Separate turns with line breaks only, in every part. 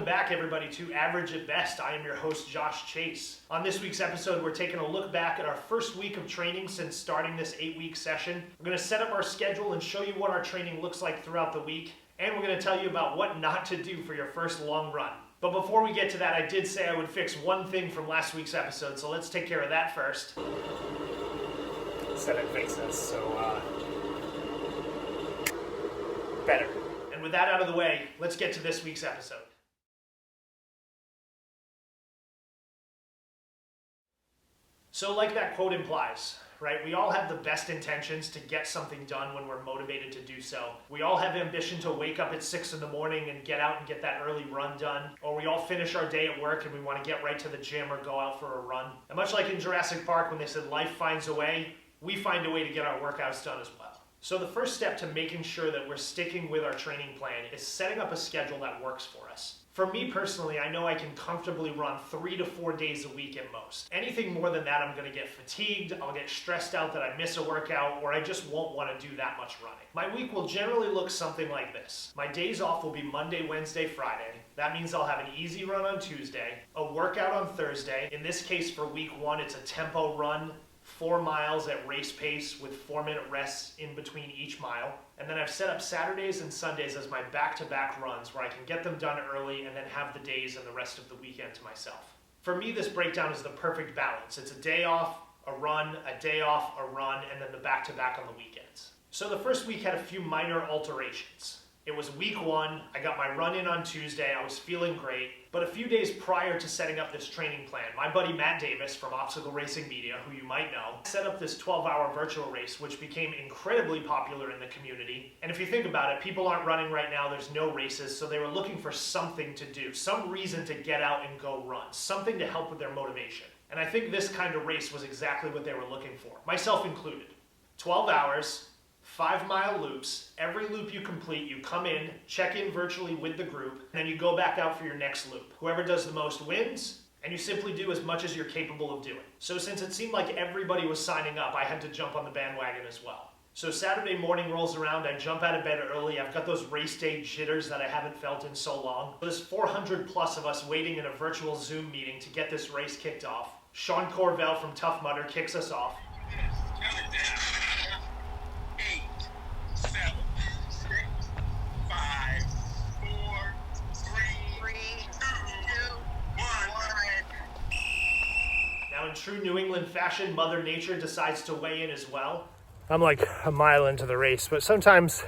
Welcome back, everybody, to Average at Best. I am your host, Josh Chase. On this week's episode, we're taking a look back at our first week of training since starting this 8-week session. We're going to set up our schedule and show you what our training looks like throughout the week, and we're going to tell you about what not to do for your first long run. But before we get to that, I did say I would fix one thing from last week's episode, so let's take care of that first.
Said it makes sense, so better.
And with that out of the way, let's get to this week's episode. So like that quote implies, right? We all have the best intentions to get something done when we're motivated to do so. We all have ambition to wake up at 6 in the morning and get out and get that early run done. Or we all finish our day at work and we want to get right to the gym or go out for a run. And much like in Jurassic Park when they said life finds a way, we find a way to get our workouts done as well. So the first step to making sure that we're sticking with our training plan is setting up a schedule that works for us. For me personally, I know I can comfortably run 3 to 4 days a week at most. Anything more than that, I'm going to get fatigued, I'll get stressed out that I miss a workout, or I just won't want to do that much running. My week will generally look something like this. My days off will be Monday, Wednesday, Friday. That means I'll have an easy run on Tuesday, a workout on Thursday. In this case, for week 1, it's a tempo run, 4 miles at race pace with 4-minute rests in between each mile. And then I've set up Saturdays and Sundays as my back-to-back runs where I can get them done early and then have the days and the rest of the weekend to myself. For me, this breakdown is the perfect balance. It's a day off, a run, a day off, a run, and then the back-to-back on the weekends. So the first week had a few minor alterations. It was week 1, I got my run in on Tuesday, I was feeling great, but a few days prior to setting up this training plan, my buddy Matt Davis from Obstacle Racing Media, who you might know, set up this 12-hour virtual race, which became incredibly popular in the community. And if you think about it, people aren't running right now, there's no races, so they were looking for something to do, some reason to get out and go run, something to help with their motivation. And I think this kind of race was exactly what they were looking for, myself included. 12 hours, 5-mile loops. Every loop you complete, you come in, check in virtually with the group, and then you go back out for your next loop. Whoever does the most wins, and you simply do as much as you're capable of doing. So since it seemed like everybody was signing up, I had to jump on the bandwagon as well. So Saturday morning rolls around, I jump out of bed early, I've got those race day jitters that I haven't felt in so long. There's 400 plus of us waiting in a virtual Zoom meeting to get this race kicked off. Sean Corvell from Tough Mudder kicks us off. In true New England fashion, Mother Nature decides to weigh in as well.
I'm like a mile into the race, but sometimes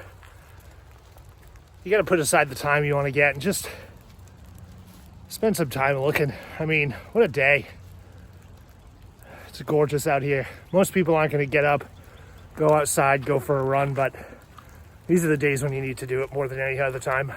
you got to put aside the time you want to get and just spend some time looking. I mean, what a day. It's gorgeous out here. Most people aren't going to get up, go outside, go for a run, but these are the days when you need to do it more than any other time.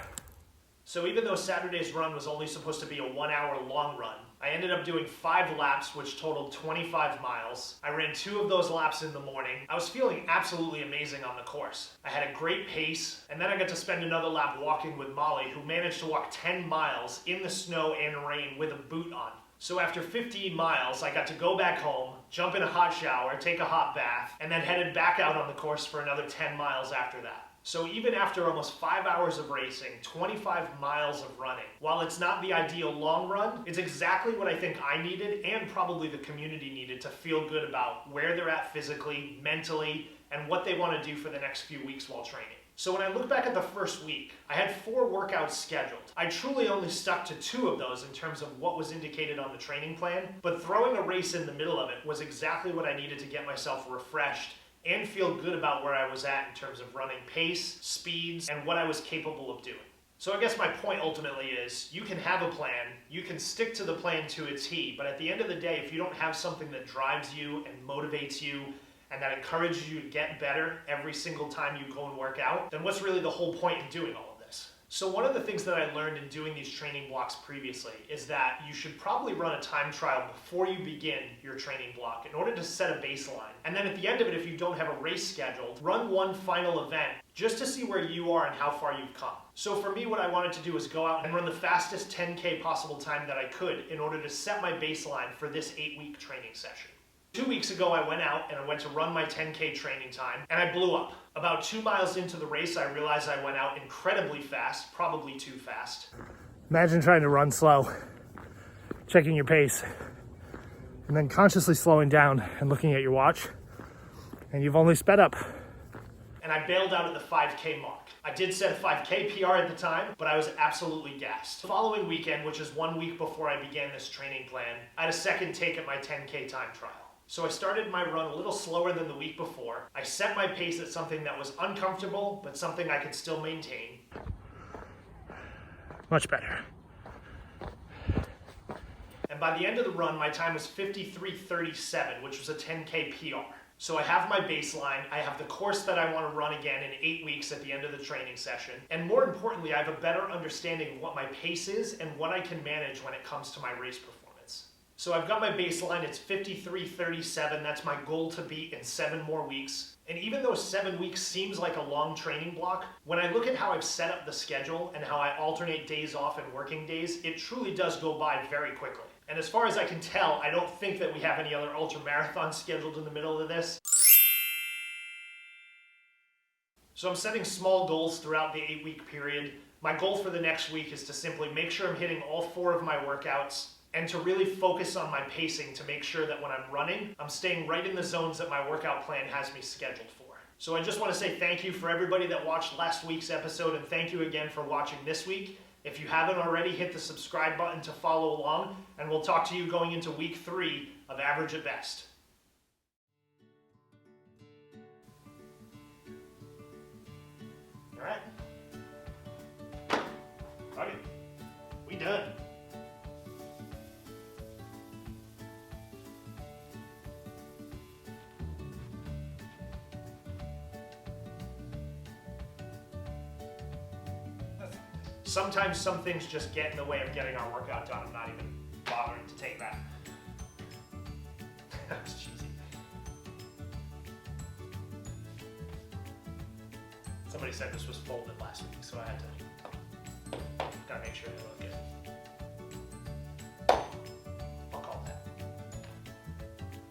So even though Saturday's run was only supposed to be a 1-hour long run, I ended up doing 5 laps, which totaled 25 miles. I ran 2 of those laps in the morning. I was feeling absolutely amazing on the course. I had a great pace, and then I got to spend another lap walking with Molly, who managed to walk 10 miles in the snow and rain with a boot on. So after 15 miles, I got to go back home, jump in a hot shower, take a hot bath, and then headed back out on the course for another 10 miles after that. So even after almost 5 hours of racing, 25 miles of running, while it's not the ideal long run, it's exactly what I think I needed and probably the community needed to feel good about where they're at physically, mentally, and what they want to do for the next few weeks while training. So when I look back at the first week, I had 4 workouts scheduled. I truly only stuck to 2 of those in terms of what was indicated on the training plan, but throwing a race in the middle of it was exactly what I needed to get myself refreshed and feel good about where I was at in terms of running pace, speeds, and what I was capable of doing. So I guess my point ultimately is, you can have a plan, you can stick to the plan to a T, but at the end of the day, if you don't have something that drives you and motivates you and that encourages you to get better every single time you go and work out, then what's really the whole point in doing all of this? So one of the things that I learned in doing these training blocks previously is that you should probably run a time trial before you begin your training block in order to set a baseline. And then at the end of it, if you don't have a race scheduled, run one final event just to see where you are and how far you've come. So for me, what I wanted to do was go out and run the fastest 10K possible time that I could in order to set my baseline for this 8-week training session. 2 weeks ago, I went out and I went to run my 10K training time, and I blew up. About 2 miles into the race, I realized I went out incredibly fast, probably too fast.
Imagine trying to run slow, checking your pace, and then consciously slowing down and looking at your watch, and you've only sped up.
And I bailed out at the 5K mark. I did set a 5K PR at the time, but I was absolutely gassed. The following weekend, which is 1 week before I began this training plan, I had a second take at my 10K time trial. So I started my run a little slower than the week before. I set my pace at something that was uncomfortable, but something I could still maintain.
Much better.
And by the end of the run, my time was 53:37, which was a 10K PR. So I have my baseline, I have the course that I want to run again in 8 weeks at the end of the training session, and more importantly, I have a better understanding of what my pace is and what I can manage when it comes to my race performance. So I've got my baseline, it's 53:37, that's my goal to beat in 7 more weeks. And even though 7 weeks seems like a long training block, when I look at how I've set up the schedule and how I alternate days off and working days, it truly does go by very quickly. And as far as I can tell, I don't think that we have any other ultramarathons scheduled in the middle of this. So I'm setting small goals throughout the 8-week period. My goal for the next week is to simply make sure I'm hitting all 4 of my workouts and to really focus on my pacing to make sure that when I'm running, I'm staying right in the zones that my workout plan has me scheduled for. So I just want to say thank you for everybody that watched last week's episode, and thank you again for watching this week. If you haven't already, hit the subscribe button to follow along, and we'll talk to you going into week 3 of Average at Best. All right. Okay. We done. Sometimes some things just get in the way of getting our workout done. I'm not even bothering to take that. That was cheesy. Somebody said this was folded last week, so I had to gotta make sure they look good. I'll call that.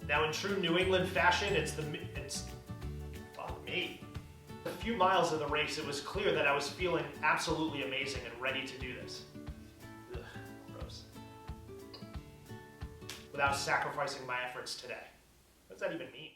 Now, in true New England fashion, fuck me. A few miles of the race, it was clear that I was feeling absolutely amazing and ready to do this. Ugh, gross. Without sacrificing my efforts today. What does that even mean?